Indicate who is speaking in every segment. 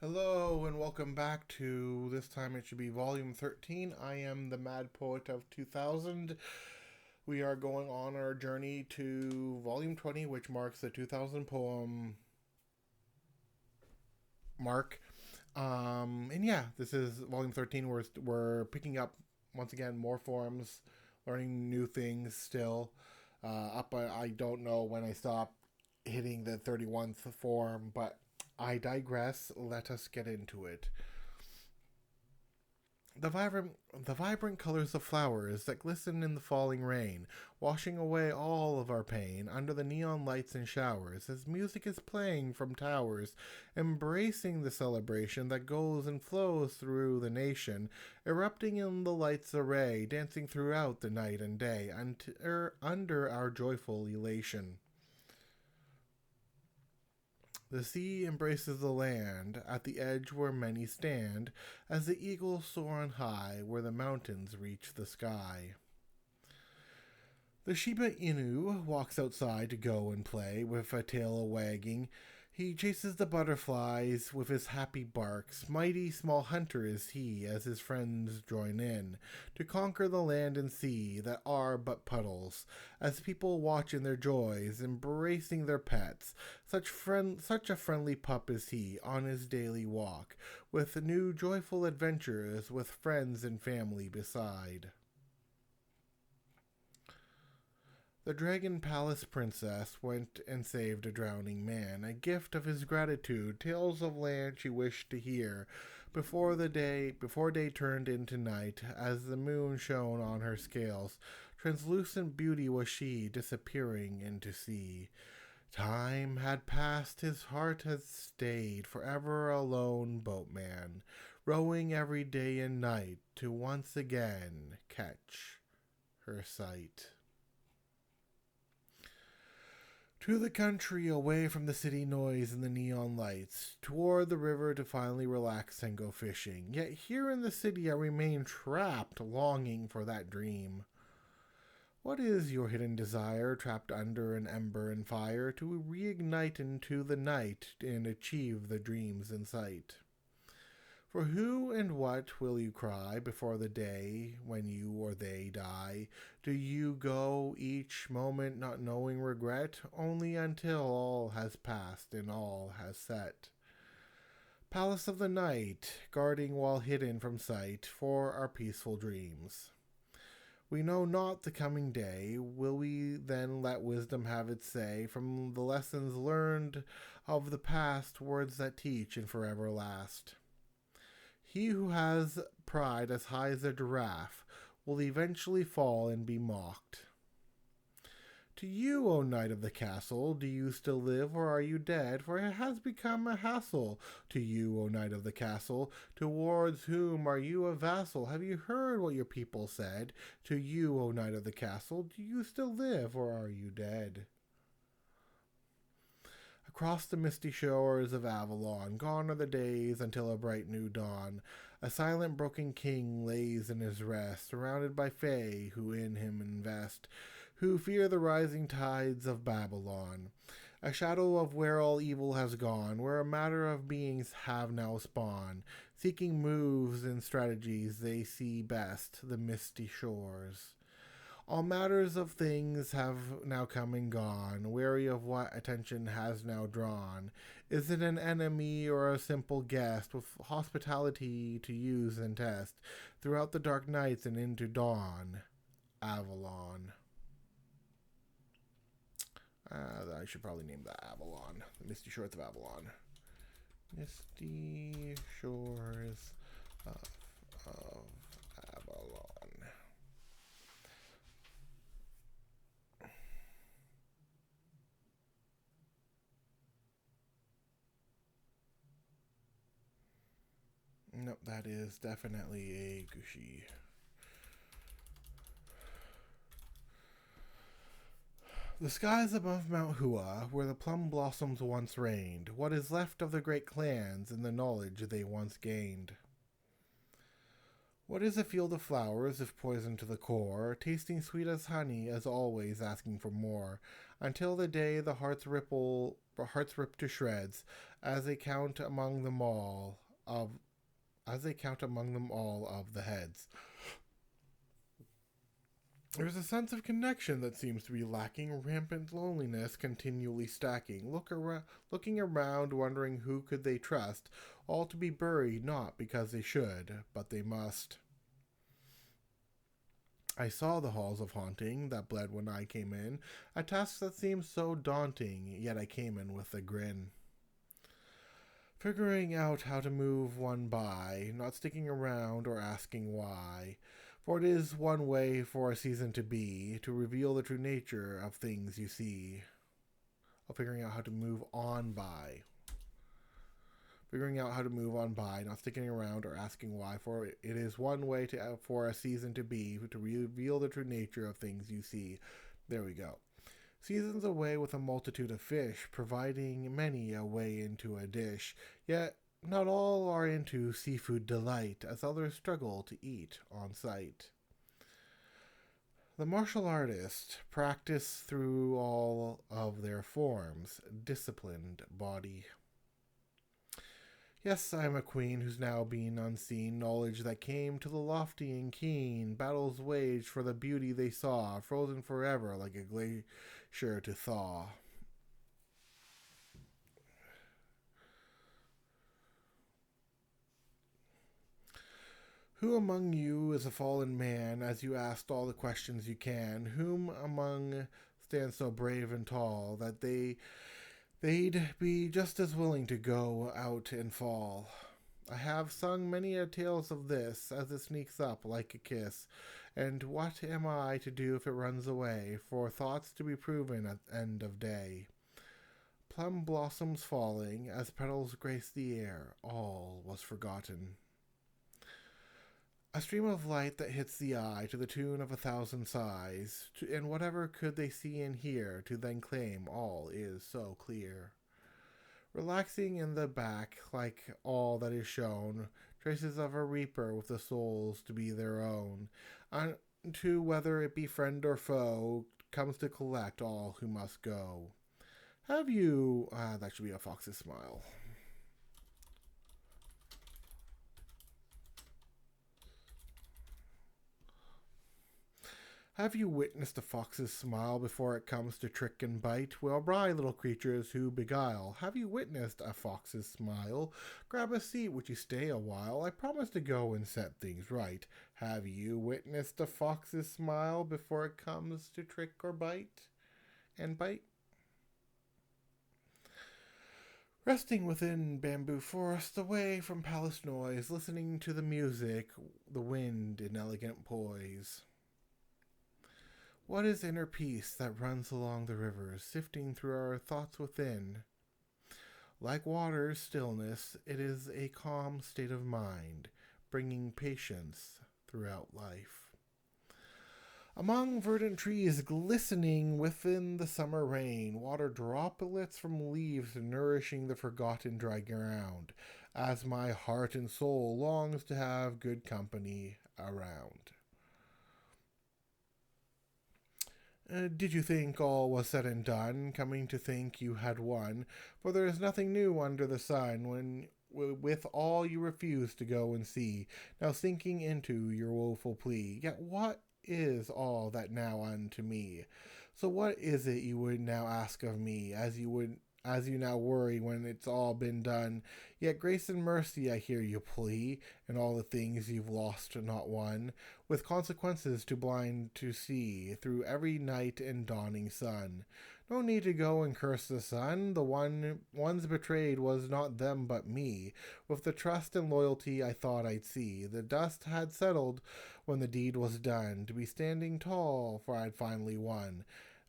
Speaker 1: Hello and welcome back to this time it should be volume 13. I am the Mad Poet of 2000. We are going on our journey to volume 20, which marks the 2000 poem mark. And yeah, this is volume 13. We're picking up once again more forms, learning new things still. I don't know when I stop hitting the 31st form, but I digress. Let us get into it. The vibrant, the vibrant colors of flowers that glisten in the falling rain, washing away all of our pain under the neon lights and showers, as music is playing from towers, embracing the celebration that goes and flows through the nation, erupting in the light's array, dancing throughout the night and day, under our joyful elation. The sea embraces the land at the edge where many stand, as the eagles soar on high where the mountains reach the sky. The Shiba Inu walks outside to go and play with a tail a wagging. He chases the butterflies with his happy barks. Mighty small hunter is he as his friends join in to conquer the land and sea that are but puddles. As people watch in their joys, embracing their pets, such a friendly pup is he on his daily walk, with new joyful adventures with friends and family beside. The Dragon Palace princess went and saved a drowning man, a gift of his gratitude, tales of land she wished to hear, before day turned into night, as the moon shone on her scales. Translucent beauty was she, disappearing into sea. Time had passed, his heart had stayed, forever a lone boatman, rowing every day and night to once again catch her sight. To the country, away from the city noise and the neon lights, toward the river to finally relax and go fishing. Yet here in the city I remain trapped, longing for that dream. What is your hidden desire, trapped under an ember and fire, to reignite into the night and achieve the dreams in sight? For who and what will you cry before the day when you or they die? Do you go each moment not knowing regret, only until all has passed and all has set? Palace of the night, guarding while hidden from sight for our peaceful dreams. We know not the coming day. Will we then let wisdom have its say from the lessons learned of the past, words that teach and forever last? He who has pride as high as a giraffe will eventually fall and be mocked. To you, O knight of the castle, do you still live or are you dead? For it has become a hassle. To you, O knight of the castle, towards whom are you a vassal? Have you heard what your people said? To you, O knight of the castle, do you still live or are you dead? Across the misty shores of Avalon, gone are the days until a bright new dawn. A silent broken king lays in his rest, surrounded by fae who in him invest, who fear the rising tides of Babylon. A shadow of where all evil has gone, where a matter of beings have now spawned, seeking moves and strategies they see best, the misty shores. All matters of things have now come and gone, weary of what attention has now drawn. Is it an enemy or a simple guest, with hospitality to use and test, throughout the dark nights and into dawn? Avalon. I should probably name that Avalon. The Misty Shores of Avalon. Misty Shores of Avalon. Nope, that is definitely a Gushi. The skies above Mount Hua, where the plum blossoms once reigned, what is left of the great clans and the knowledge they once gained? What is a field of flowers if poison to the core, tasting sweet as honey, as always asking for more, until the day the hearts rip to shreds, as they count among them all of the heads. There's a sense of connection that seems to be lacking, rampant loneliness continually stacking, looking around, wondering who could they trust, all to be buried not because they should, but they must. I saw the halls of haunting that bled when I came in, a task that seemed so daunting, yet I came in with a grin. Figuring out how to move one by, not sticking around or asking why, for it is one way for a season to be, to reveal the true nature of things you see. Figuring out how to move on by. Figuring out how to move on by, not sticking around or asking why, for it is one way for a season to be, to reveal the true nature of things you see. There we go. Seasons away with a multitude of fish, providing many a way into a dish, yet not all are into seafood delight, as others struggle to eat on sight. The martial artists practice through all of their forms, disciplined body. Yes, I am a queen who's now been unseen, knowledge that came to the lofty and keen, battles waged for the beauty they saw, frozen forever like a glacier to thaw. Who among you is a fallen man, as you asked all the questions you can? Whom among stands so brave and tall that they'd be just as willing to go out and fall? I have sung many a tales of this, as it sneaks up like a kiss. And what am I to do if it runs away, for thoughts to be proven at end of day? Plum blossoms falling, as petals grace the air, all was forgotten. A stream of light that hits the eye to the tune of 1,000 sighs, and whatever could they see and hear, to then claim all is so clear. Relaxing in the back, like all that is shown, traces of a reaper with the souls to be their own, unto whether it be friend or foe, comes to collect all who must go. Have you... that should be a fox's smile. Have you witnessed a fox's smile before it comes to trick and bite? Well, wry little creatures who beguile. Have you witnessed a fox's smile? Grab a seat, would you stay a while? I promise to go and set things right. Have you witnessed a fox's smile before it comes to trick or bite? And bite? Resting within bamboo forest, away from palace noise, listening to the music, the wind in elegant poise. What is inner peace that runs along the rivers, sifting through our thoughts within? Like water's stillness, it is a calm state of mind, bringing patience throughout life. Among verdant trees glistening within the summer rain, water droplets from leaves nourishing the forgotten dry ground, as my heart and soul longs to have good company around. Did you think all was said and done, coming to think you had won? For there is nothing new under the sun, when with all you refuse to go and see, now sinking into your woeful plea. Yet what is all that now unto me? So what is it you would now ask of me, as you now worry when it's all been done? Yet grace and mercy I hear you plea, and all the things you've lost not won, with consequences too blind to see, through every night and dawning sun. No need to go and curse the sun, the ones betrayed was not them but me. With the trust and loyalty I thought I'd see, the dust had settled when the deed was done, to be standing tall, for I'd finally won.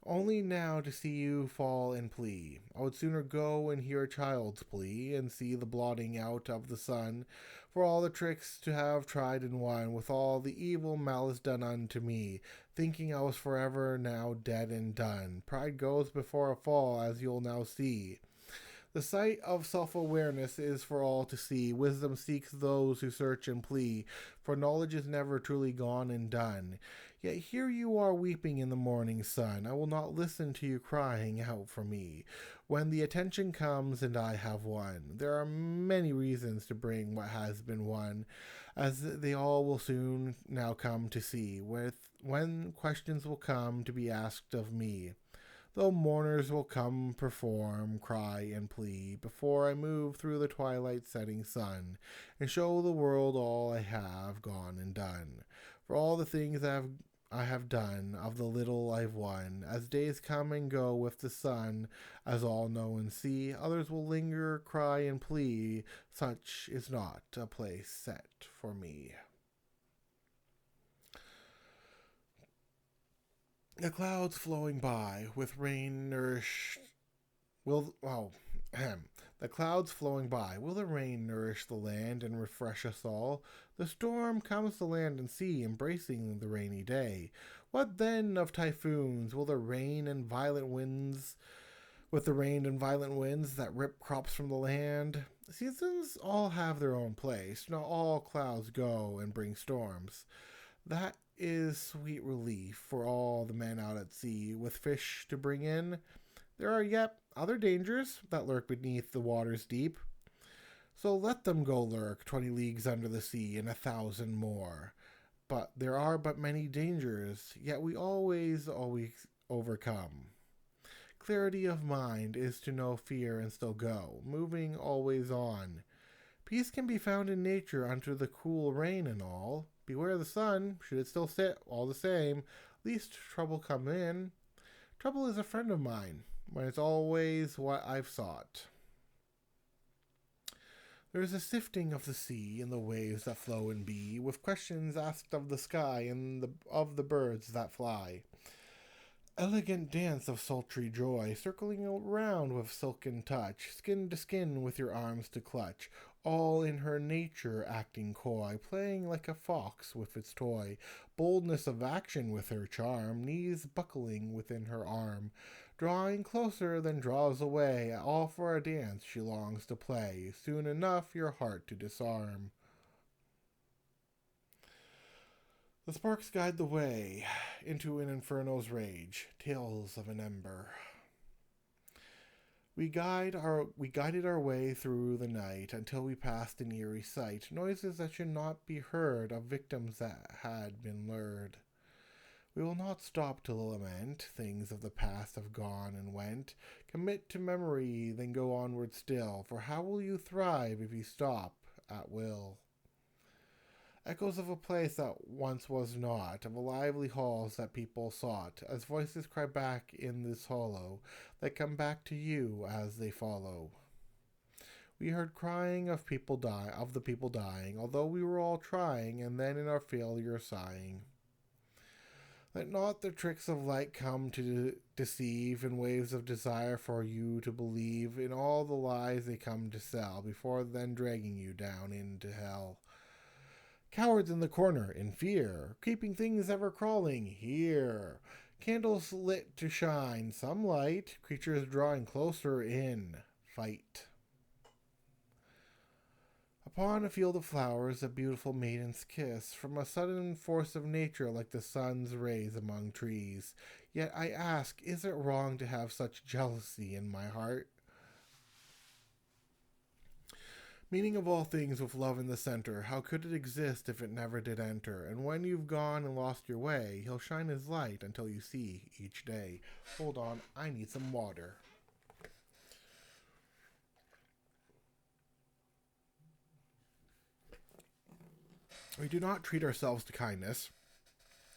Speaker 1: Only now to see you fall and plea. I would sooner go and hear a child's plea, and see the blotting out of the sun, for all the tricks to have tried and won, with all the evil malice done unto me, thinking I was forever now dead and done. Pride goes before a fall, as you'll now see. The sight of self awareness is for all to see. Wisdom seeks those who search and plea, for knowledge is never truly gone and done. Yet here you are weeping in the morning sun. I will not listen to you crying out for me. When the attention comes and I have won, there are many reasons to bring what has been won, as they all will soon now come to see, when questions will come to be asked of me. Though mourners will come, perform, cry, and plead, before I move through the twilight setting sun, and show the world all I have gone and done. For all the things I have done, of the little I've won, as days come and go with the sun, as all know and see, others will linger, cry, and plea, such is not a place set for me. The clouds flowing by, with rain nourished, will, oh, the clouds flowing by, will the rain nourish the land and refresh us all? The storm comes to land and sea, embracing the rainy day. What then of typhoons? Will the rain and violent winds, with the rain and violent winds that rip crops from the land? Seasons all have their own place. Not all clouds go and bring storms. That is sweet relief for all the men out at sea, with fish to bring in. There are yet other dangers that lurk beneath the waters deep. So let them go lurk 20 leagues under the sea, and 1,000 more. But there are but many dangers, yet we always overcome. Clarity of mind is to know fear and still go, moving always on. Peace can be found in nature under the cool rain and all. Beware the sun, should it still sit, all the same, least trouble come in. Trouble is a friend of mine, when it's always what I've sought. There is a sifting of the sea in the waves that flow and be, with questions asked of the sky and of the birds that fly. Elegant dance of sultry joy, circling around with silken touch, skin to skin with your arms to clutch, all in her nature acting coy, playing like a fox with its toy, boldness of action with her charm, knees buckling within her arm, drawing closer then draws away, all for a dance she longs to play, soon enough your heart to disarm. The sparks guide the way into an inferno's rage, tales of an ember. We guided our way through the night until we passed an eerie sight, noises that should not be heard of victims that had been lured. We will not stop to lament, things of the past have gone and went. Commit to memory, then go onward still, for how will you thrive if you stop at will? Echoes of a place that once was not, of lively halls that people sought, as voices cry back in this hollow, that come back to you as they follow. We heard crying of the people dying, although we were all trying, and then in our failure sighing. Let not the tricks of light come to deceive, in waves of desire for you to believe in all the lies they come to sell, before then dragging you down into hell. Cowards in the corner, in fear, keeping things ever crawling, here. Candles lit to shine some light, creatures drawing closer in, fight. Upon a field of flowers, a beautiful maiden's kiss, from a sudden force of nature like the sun's rays among trees. Yet I ask, is it wrong to have such jealousy in my heart? Meaning of all things with love in the center, how could it exist if it never did enter? And when you've gone and lost your way, he'll shine his light until you see each day. Hold on, I need some water. We do not treat ourselves to kindness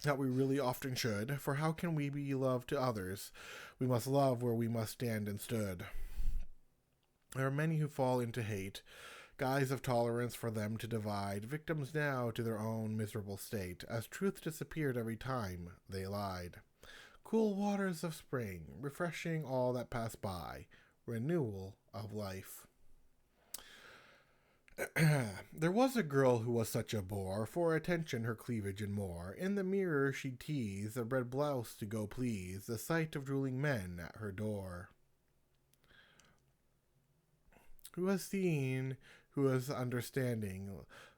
Speaker 1: that we really often should, for how can we be loved to others? We must love where we must stand and stood. There are many who fall into hate, guise of tolerance for them to divide, victims now to their own miserable state, as truth disappeared every time they lied. Cool waters of spring, refreshing all that pass by, renewal of life. There was a girl who was such a bore, for attention her cleavage and more. In the mirror she'd tease, a red blouse to go please, the sight of drooling men at her door. Who has seen, who has understanding?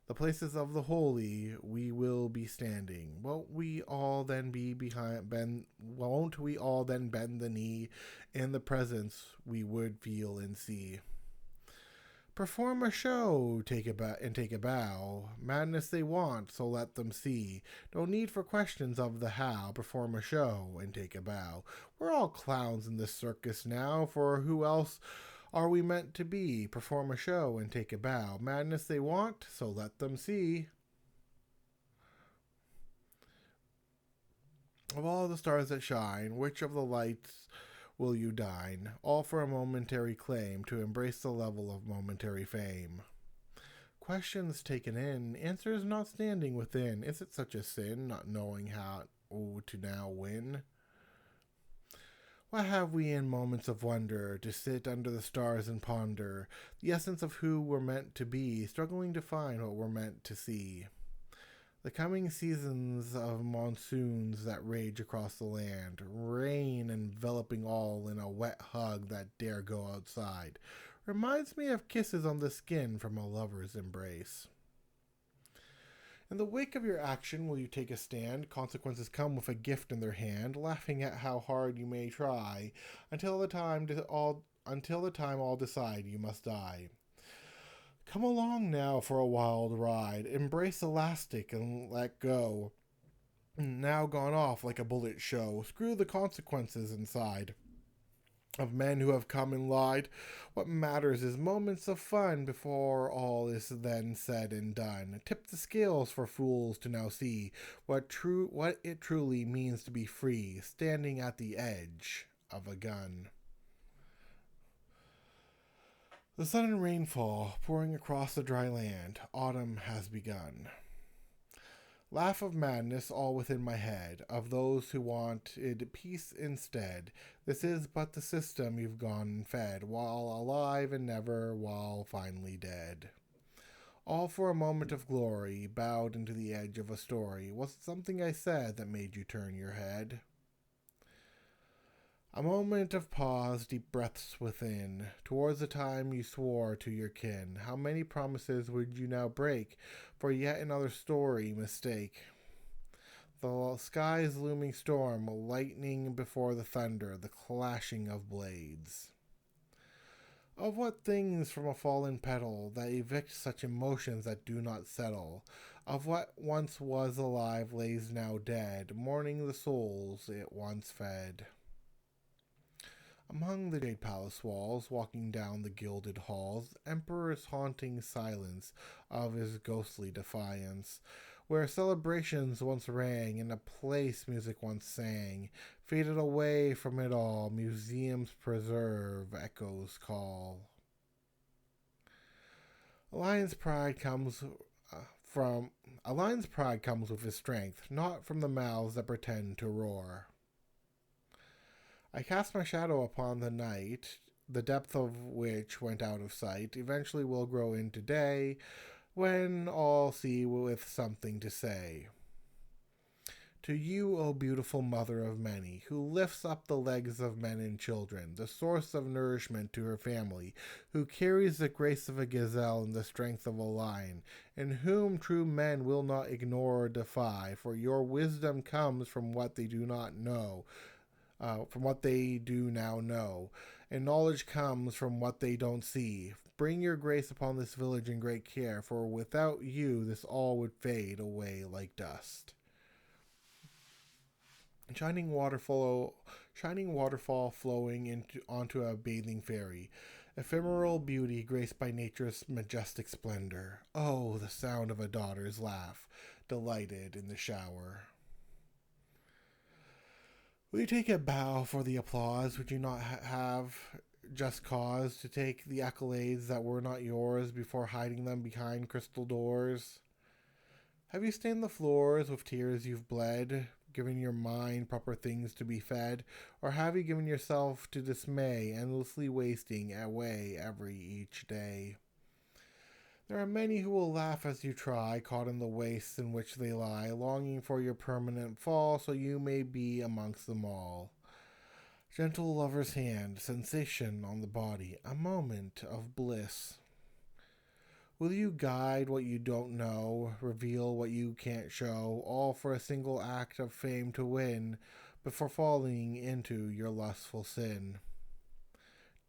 Speaker 1: The places of the holy we will be standing. Won't we all then won't we all then bend the knee in the presence we would feel and see? Perform a show, take a bow. Madness they want, so let them see. No need for questions of the how. Perform a show and take a bow. We're all clowns in this circus now, for who else are we meant to be? Perform a show and take a bow. Madness they want, so let them see. Of all the stars that shine, which of the lights will you dine? All for a momentary claim to embrace the level of momentary fame. Questions taken in, answers not standing within. Is it such a sin, not knowing how to now win? What have we in moments of wonder to sit under the stars and ponder the essence of who we're meant to be, struggling to find what we're meant to see? The coming seasons of monsoons that rage across the land, rain enveloping all in a wet hug that dare go outside, reminds me of kisses on the skin from a lover's embrace. In the wake of your action, will you take a stand? Consequences come with a gift in their hand, laughing at how hard you may try, until the time all decide you must die. Come along now for a wild ride. Embrace elastic and let go. Now gone off like a bullet show. Screw the consequences inside of men who have come and lied. What matters is moments of fun before all is then said and done. Tip the scales for fools to now see what it truly means to be free, standing at the edge of a gun. The sudden rainfall pouring across the dry land. Autumn has begun. Laugh of madness all within my head, of those who wanted peace instead. This is but the system you've gone and fed, while alive and never while finally dead. All for a moment of glory, bowed into the edge of a story. Was it something I said that made you turn your head? A moment of pause, deep breaths within, towards the time you swore to your kin. How many promises would you now break for yet another story mistake? The sky's looming storm, lightning before the thunder, the clashing of blades. Of what things from a fallen petal that evict such emotions that do not settle? Of what once was alive lays now dead, mourning the souls it once fed? Among the jade palace walls, walking down the gilded halls, Emperor's haunting silence of his ghostly defiance, where celebrations once rang and a place music once sang, faded away from it all, museums preserve, echoes call. A lion's pride comes with his strength, not from the mouths that pretend to roar. I cast my shadow upon the night, the depth of which went out of sight, eventually will grow into day, when all see with something to say. To you, O beautiful mother of many, who lifts up the legs of men and children, the source of nourishment to her family, who carries the grace of a gazelle and the strength of a lion, and whom true men will not ignore or defy, for your wisdom comes from what they do not know, from what they do now know, and knowledge comes from what they don't see. Bring your grace upon this village in great care, for without you this all would fade away like dust. Shining waterfall flowing onto a bathing fairy, ephemeral beauty graced by nature's majestic splendor. Oh, the sound of a daughter's laugh, delighted in the shower. Will you take a bow for the applause? Would you not have just cause to take the accolades that were not yours before hiding them behind crystal doors? Have you stained the floors with tears you've bled, given your mind proper things to be fed, or have you given yourself to dismay, endlessly wasting away each day? There are many who will laugh as you try, caught in the wastes in which they lie, longing for your permanent fall, so you may be amongst them all. Gentle lover's hand, sensation on the body, a moment of bliss. Will you guide what you don't know, reveal what you can't show, all for a single act of fame to win, before falling into your lustful sin?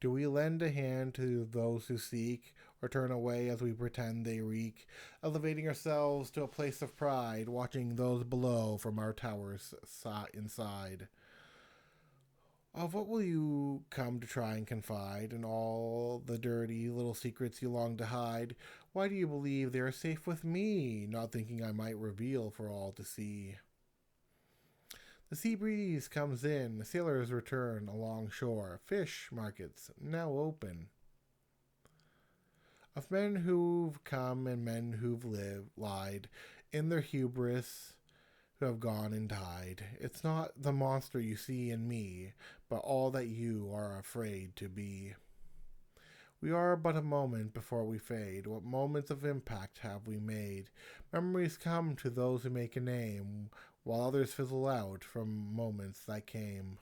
Speaker 1: Do we lend a hand to those who seek, or turn away as we pretend they reek, elevating ourselves to a place of pride, watching those below from our towers inside? Of what will you come to try and confide, in all the dirty little secrets you long to hide? Why do you believe they are safe with me, not thinking I might reveal for all to see? The sea breeze comes in, sailors return along shore, fish markets now open. Of men who've come and men who've lied, in their hubris who have gone and died. It's not the monster you see in me, but all that you are afraid to be. We are but a moment before we fade. What moments of impact have we made? Memories come to those who make a name, while others fizzle out from moments that came.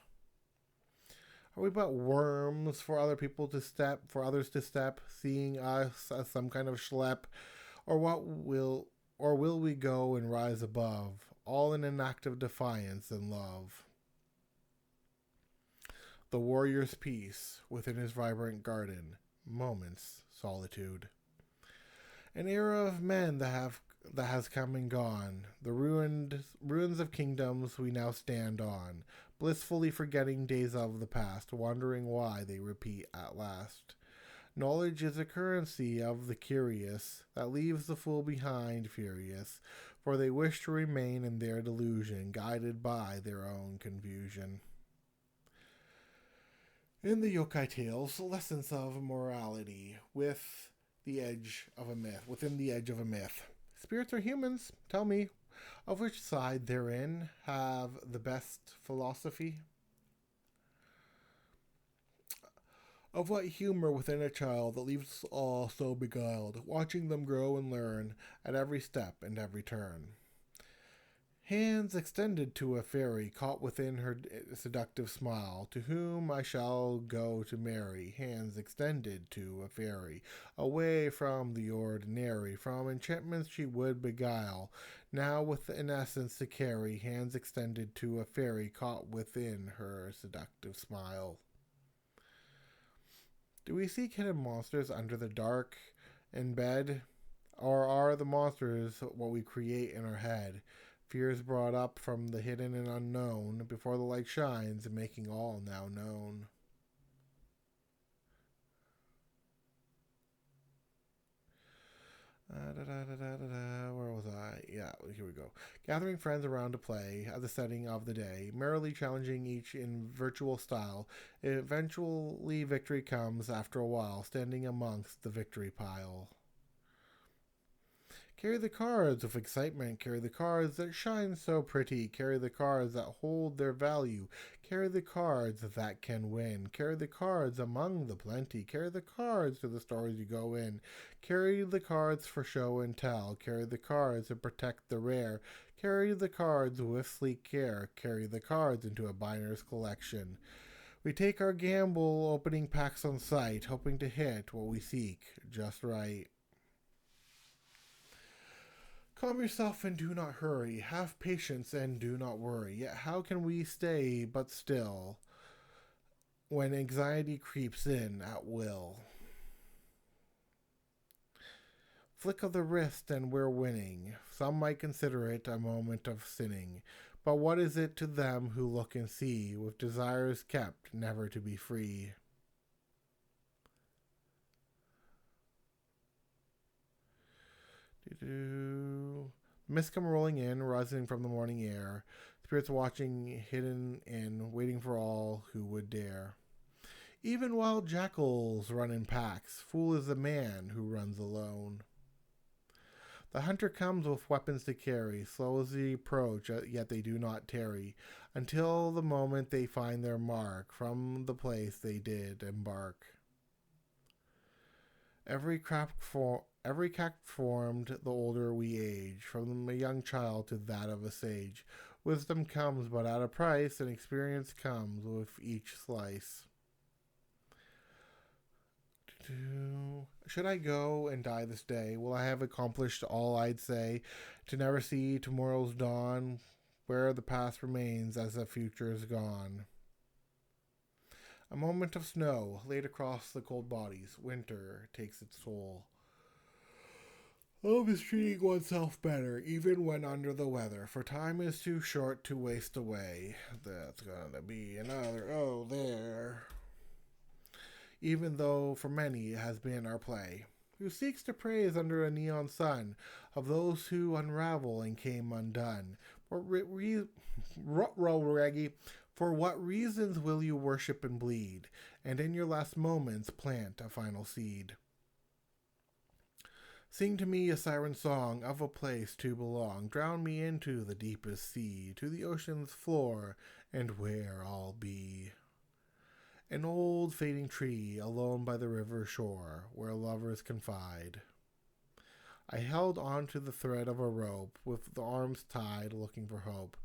Speaker 1: Are we but worms for other people to step, for others to step, seeing us as some kind of schlep? Or will we go and rise above, all in an act of defiance and love? The warrior's peace within his vibrant garden, moments solitude. An era of men that has come and gone. The ruins of kingdoms we now stand on, blissfully forgetting days of the past, wondering why they repeat at last. Knowledge is a currency of the curious that leaves the fool behind furious, for they wish to remain in their delusion, guided by their own confusion. In the yokai tales, lessons of morality within the edge of a myth. Spirits or humans? Tell me, of which side therein have the best philosophy? Of what humor within a child that leaves all so beguiled, watching them grow and learn at every step and every turn. Hands extended to a fairy caught within her seductive smile, to whom I shall go to marry. Hands extended to a fairy, away from the ordinary, from enchantments she would beguile. Now with an essence to carry, hands extended to a fairy caught within her seductive smile. Do we seek hidden monsters under the dark in bed? Or are the monsters what we create in our head? Fears brought up from the hidden and unknown, before the light shines, making all now known. Where was I? Yeah, here we go. Gathering friends around to play at the setting of the day, merrily challenging each in virtual style. Eventually victory comes after a while, standing amongst the victory pile. Carry the cards with excitement, carry the cards that shine so pretty, carry the cards that hold their value, carry the cards that can win, carry the cards among the plenty, carry the cards to the stores you go in, carry the cards for show and tell, carry the cards to protect the rare, carry the cards with sleek care, carry the cards into a binder's collection. We take our gamble opening packs on sight, hoping to hit what we seek just right. Calm yourself and do not hurry. Have patience and do not worry. Yet how can we stay but still when anxiety creeps in at will? Flick of the wrist and we're winning. Some might consider it a moment of sinning. But what is it to them who look and see, with desires kept never to be free? Mist come rolling in, rising from the morning air. Spirits watching, hidden in, waiting for all who would dare. Even wild jackals run in packs. Fool is the man who runs alone. The hunter comes with weapons to carry. Slow as they approach, yet they do not tarry, until the moment they find their mark from the place they did embark. Every craft formed the older we age, from a young child to that of a sage. Wisdom comes but at a price, and experience comes with each slice. Should I go and die this day? Will I have accomplished all I'd say? To never see tomorrow's dawn, where the past remains as the future is gone. A moment of snow laid across the cold bodies. Winter takes its toll. Love is treating oneself better, even when under the weather, for time is too short to waste away. That's gonna be another oh there. Even though for many it has been our play. Who seeks to praise under a neon sun of those who unravel and came undone? For what reasons will you worship and bleed, and in your last moments plant a final seed? Sing to me a siren song of a place to belong. Drown me into the deepest sea, to the ocean's floor, and where I'll be. An old fading tree, alone by the river shore, where lovers confide. I held on to the thread of a rope, with the arms tied, looking for hope,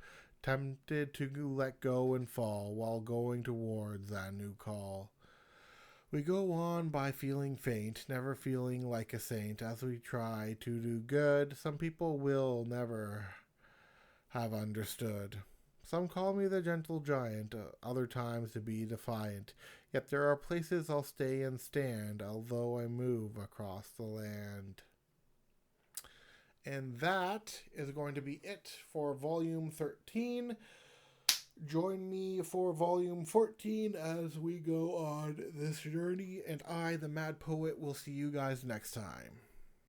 Speaker 1: tempted to let go and fall, while going towards that new call. We go on by feeling faint, never feeling like a saint, as we try to do good. Some people will never have understood. Some call me the gentle giant, other times to be defiant. Yet there are places I'll stay and stand, although I move across the land. And that is going to be it for Volume 13. Join me for Volume 14 as we go on this journey, and I, the Mad Poet, will see you guys next time.